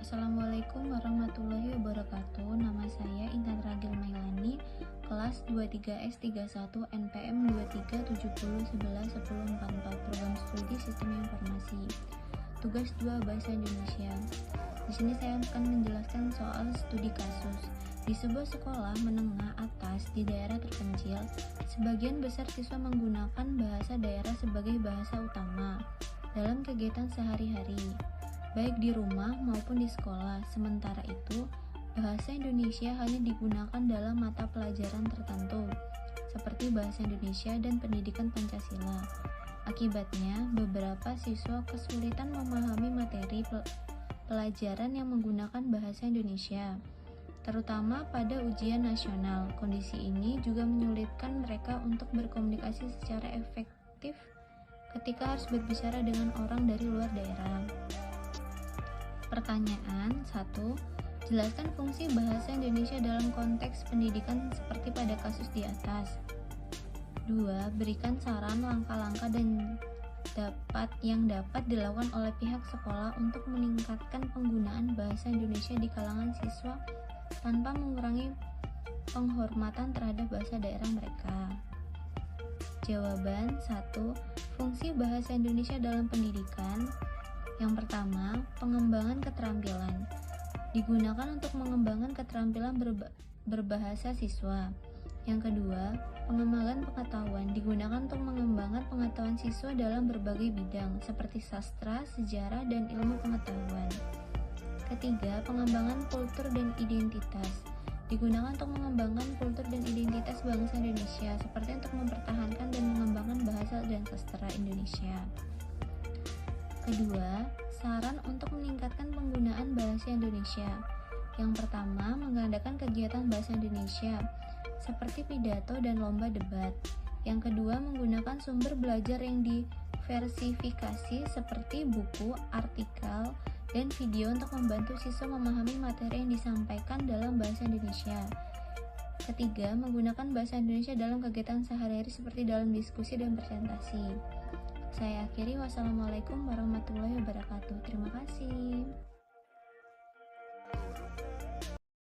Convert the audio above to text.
Assalamualaikum warahmatullahi wabarakatuh. Nama saya Intan Ragil Mailani, kelas 23S 31 NPM 2370111044, program studi Sistem Informasi. Tugas 2 Bahasa Indonesia. Di sini saya akan menjelaskan soal studi kasus. Di sebuah sekolah menengah atas di daerah terpencil, sebagian besar siswa menggunakan bahasa daerah sebagai bahasa utama dalam kegiatan sehari-hari, baik di rumah maupun di sekolah. Sementara itu, bahasa Indonesia hanya digunakan dalam mata pelajaran tertentu, seperti bahasa Indonesia dan pendidikan Pancasila. Akibatnya, beberapa siswa kesulitan memahami materi pelajaran yang menggunakan bahasa Indonesia, terutama pada ujian nasional. Kondisi ini juga menyulitkan mereka untuk berkomunikasi secara efektif ketika harus berbicara dengan orang dari luar daerah. Pertanyaan 1. Jelaskan fungsi bahasa Indonesia dalam konteks pendidikan seperti pada kasus di atas. 2. Berikan saran langkah-langkah yang dapat dilakukan oleh pihak sekolah untuk meningkatkan penggunaan bahasa Indonesia di kalangan siswa tanpa mengurangi penghormatan terhadap bahasa daerah mereka. Jawaban 1. Fungsi bahasa Indonesia dalam pendidikan. Yang pertama, pengembangan keterampilan. Digunakan untuk mengembangkan keterampilan berbahasa siswa. Yang kedua, pengembangan pengetahuan. Digunakan untuk mengembangkan pengetahuan siswa dalam berbagai bidang, seperti sastra, sejarah, dan ilmu pengetahuan. Ketiga, pengembangan kultur dan identitas. Digunakan untuk mengembangkan kultur dan identitas bangsa Indonesia, seperti untuk mempertahankan dan mengembangkan bahasa dan sastra Indonesia. Kedua, saran untuk meningkatkan penggunaan bahasa Indonesia. Yang pertama, mengadakan kegiatan bahasa Indonesia, seperti pidato dan lomba debat. Yang kedua, menggunakan sumber belajar yang diversifikasi seperti buku, artikel, dan video untuk membantu siswa memahami materi yang disampaikan dalam bahasa Indonesia. Ketiga, menggunakan bahasa Indonesia dalam kegiatan sehari-hari seperti dalam diskusi dan presentasi. Saya akhiri, wassalamualaikum warahmatullahi wabarakatuh. Terima kasih.